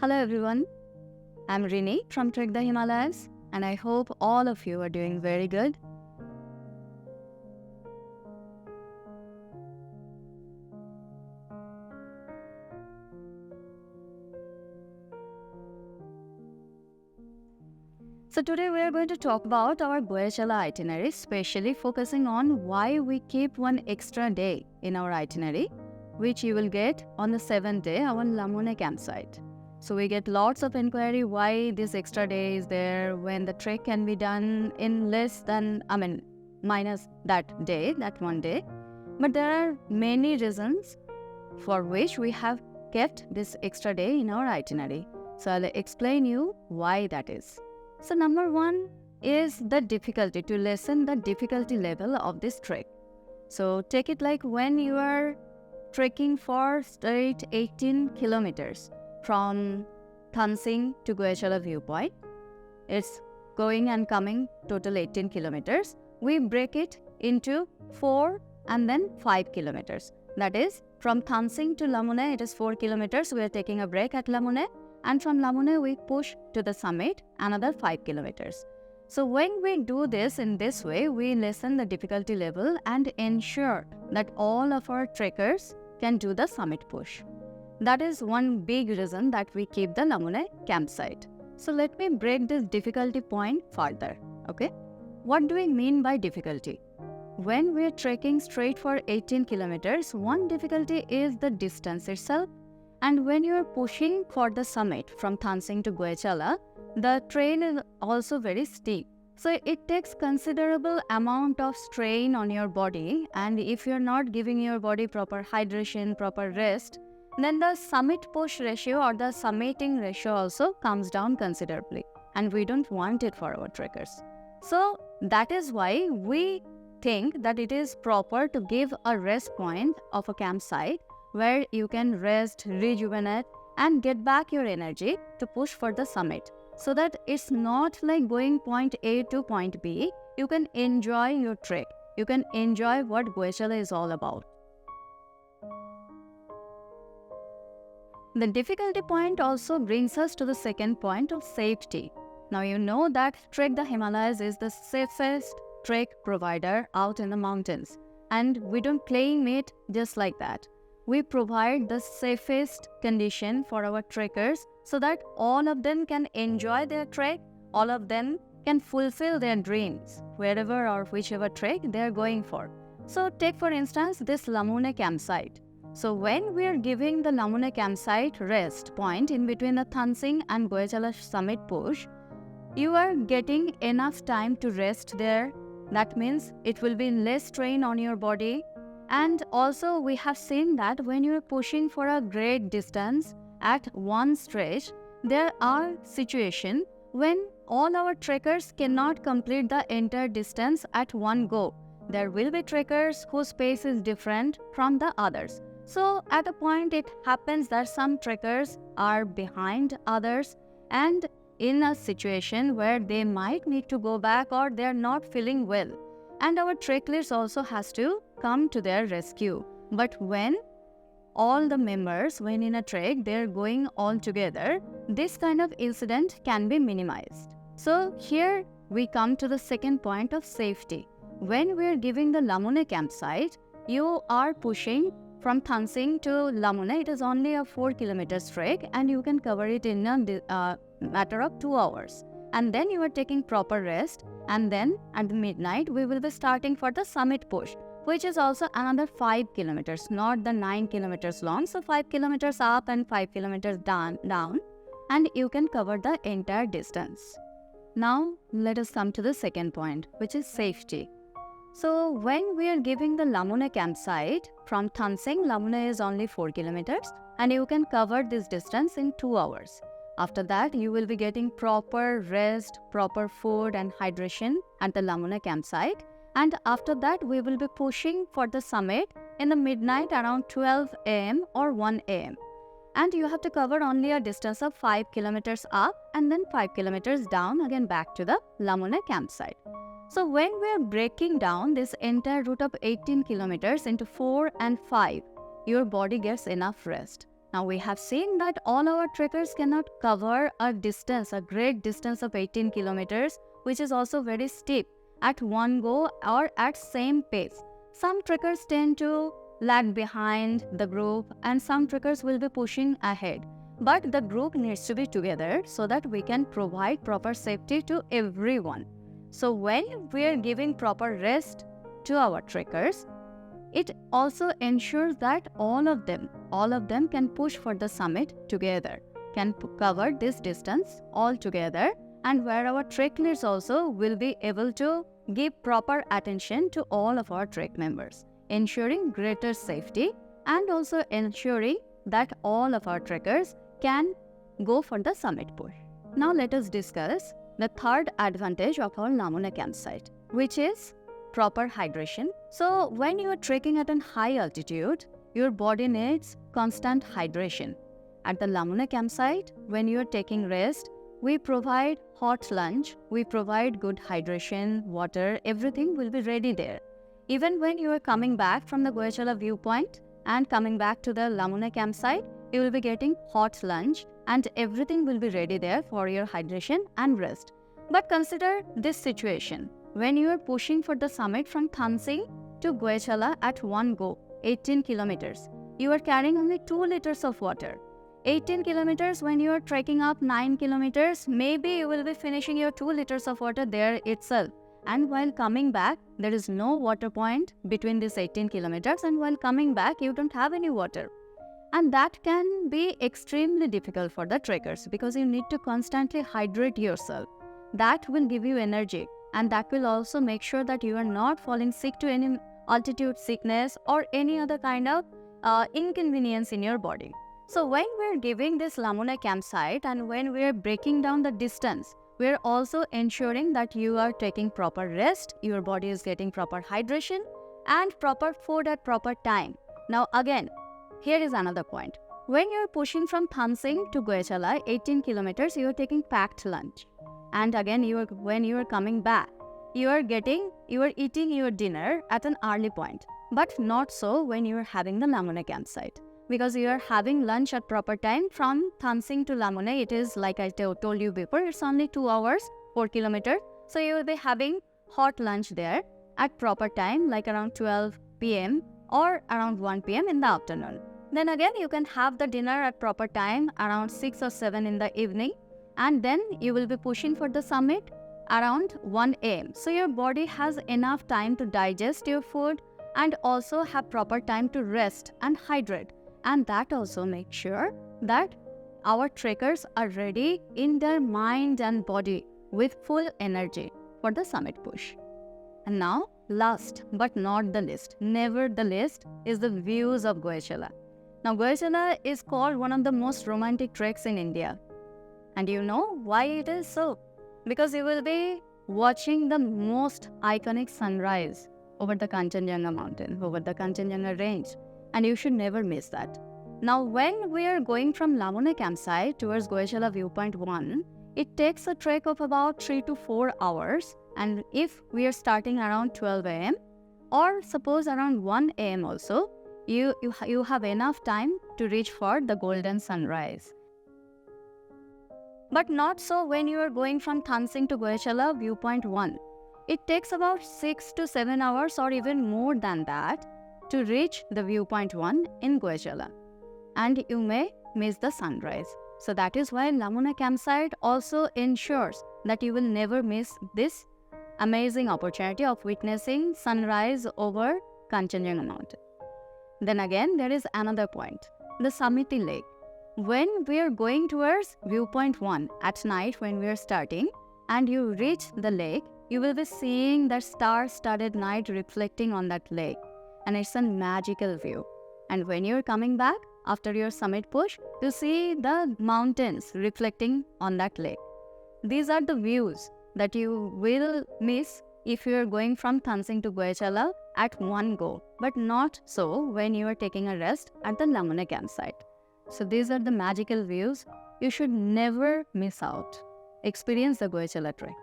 Hello everyone, I'm Rini from Trek the Himalayas and I hope all of you are doing very good. So today we are going to talk about our Goyachala itinerary, especially focusing on why we keep one extra day in our itinerary, which you will get on the 7th day, our Lamune campsite. So we get lots of inquiry why this extra day is there when the trek can be done in minus that day, that one day. But there are many reasons for which we have kept this extra day in our itinerary. So I'll explain you why that is. So number one is the difficulty, to lessen the difficulty level of this trek. So take it like when you are trekking for straight 18 kilometers from Thansing to Goyachala viewpoint. It's going and coming total 18 kilometers. We break it into 4 and then 5 kilometers. That is, from Thansing to Lamune, it is 4 kilometers. We are taking a break at Lamune. And from Lamune, we push to the summit, another 5 kilometers. So when we do this in this way, we lessen the difficulty level and ensure that all of our trekkers can do the summit push. That is one big reason that we keep the Lamune campsite. So let me break this difficulty point further, okay? What do we mean by difficulty? When we are trekking straight for 18 kilometers, one difficulty is the distance itself. And when you are pushing for the summit from Thansing to Goyachala, the trail is also very steep. So it takes considerable amount of strain on your body, and if you're not giving your body proper hydration, proper rest, then the summit push ratio or the summiting ratio also comes down considerably. And we don't want it for our trekkers. So that is why we think that it is proper to give a rest point of a campsite where you can rest, rejuvenate and get back your energy to push for the summit. So that it's not like going point A to point B. You can enjoy your trek. You can enjoy what Goyachala is all about. The difficulty point also brings us to the second point of safety. Now you know that Trek the Himalayas is the safest trek provider out in the mountains. And we don't claim it just like that. We provide the safest condition for our trekkers so that all of them can enjoy their trek, all of them can fulfill their dreams wherever or whichever trek they are going for. So take for instance this Lamune campsite. So when we are giving the Lamune campsite rest point in between the Thansing and Goyachala summit push, you are getting enough time to rest there. That means it will be less strain on your body. And also we have seen that when you are pushing for a great distance at one stretch, there are situations when all our trekkers cannot complete the entire distance at one go. There will be trekkers whose pace is different from the others. So at a point it happens that some trekkers are behind others and in a situation where they might need to go back or they are not feeling well. And our trek leaders also has to come to their rescue. But when all the members, when in a trek, they're going all together, this kind of incident can be minimized. So here we come to the second point of safety. When we're giving the Lamune campsite, you are pushing from Thansing to Lamune. It is only a 4 kilometers trek and you can cover it in a matter of 2 hours. And then you are taking proper rest, and then at the midnight we will be starting for the summit push, which is also another 5 kilometers, not the 9 kilometers long. So 5 kilometers up and 5 kilometers down, and you can cover the entire distance. Now let us come to the second point, which is safety. So when we are giving the Lamune campsite from Thansing, Lamune is only 4 kilometers and you can cover this distance in 2 hours. After that, you will be getting proper rest, proper food and hydration at the Lamune campsite. And after that, we will be pushing for the summit in the midnight around 12 am or 1 am. And you have to cover only a distance of 5 kilometers up and then 5 kilometers down again back to the Lamune campsite. So when we are breaking down this entire route of 18 kilometers into 4 and 5, your body gets enough rest. Now we have seen that all our trekkers cannot cover a distance, a great distance of 18 kilometers, which is also very steep, at one go or at same pace. Some trekkers tend to lag behind the group and some trekkers will be pushing ahead. But the group needs to be together so that we can provide proper safety to everyone. So when we are giving proper rest to our trekkers, it also ensures that all of them can push for the summit together, can cover this distance all together, and where our trek leads also will be able to give proper attention to all of our trek members, ensuring greater safety and also ensuring that all of our trekkers can go for the summit push. Now let us discuss the third advantage of our Lamuna campsite, which is proper hydration. So when you are trekking at a high altitude, your body needs constant hydration. At the Lamuna campsite, when you are taking rest, we provide hot lunch, we provide good hydration, water, everything will be ready there. Even when you are coming back from the Goyachala viewpoint and coming back to the Lamuna campsite, you will be getting hot lunch and everything will be ready there for your hydration and rest. But consider this situation. When you are pushing for the summit from Thansing to Goyachala at one go, 18 kilometers, you are carrying only 2 liters of water. 18 kilometers, when you are trekking up 9 kilometers, maybe you will be finishing your 2 liters of water there itself. And while coming back, there is no water point between these 18 kilometers, and while coming back, you don't have any water. And that can be extremely difficult for the trekkers because you need to constantly hydrate yourself. That will give you energy, and that will also make sure that you are not falling sick to any altitude sickness or any other kind of inconvenience in your body. So when we're giving this Lamuna campsite and when we're breaking down the distance, we're also ensuring that you are taking proper rest, your body is getting proper hydration and proper food at proper time. Now again, here is another point. When you're pushing from Thansing to Goyachala, 18 kilometers, you are taking packed lunch. And again, when you are coming back, you are eating your dinner at an early point. But not so when you are having the Lamuna campsite. Because you are having lunch at proper time from Thansing to Lamuna, it is like I told you before, it's only 2 hours, 4 kilometers. So you will be having hot lunch there at proper time, like around 12 p.m. or around 1 p.m. in the afternoon. Then again, you can have the dinner at proper time around 6 or 7 in the evening. And then you will be pushing for the summit around 1 a.m. So your body has enough time to digest your food and also have proper time to rest and hydrate. And that also makes sure that our trekkers are ready in their mind and body with full energy for the summit push. And now, last but not the least, never the least, is the views of Goyachala. Now, Goyachala is called one of the most romantic treks in India. And you know why it is so? Because you will be watching the most iconic sunrise over the Kanchenjunga mountain, over the Kanchenjunga range. And you should never miss that. Now, when we are going from Lamuna campsite towards Goyachala viewpoint 1, it takes a trek of about 3 to 4 hours. And if we are starting around 12 a.m. or suppose around 1 a.m. also, you have enough time to reach for the golden sunrise. But not so when you are going from Thansing to Goyachala viewpoint 1. It takes about 6 to 7 hours or even more than that to reach the viewpoint 1 in Goyachala. And you may miss the sunrise. So that is why Lamuna campsite also ensures that you will never miss this amazing opportunity of witnessing sunrise over Kanchenjunga mountain. Then again, there is another point, the Samiti Lake. When we are going towards viewpoint 1 at night when we are starting and you reach the lake, you will be seeing the star-studded night reflecting on that lake. And it's a magical view. And when you're coming back after your summit push, you see the mountains reflecting on that lake. These are the views that you will miss if you are going from Thansing to Goyachala at one go, but not so when you are taking a rest at the Lamuna campsite. So these are the magical views you should never miss out. Experience the Goyachala trek.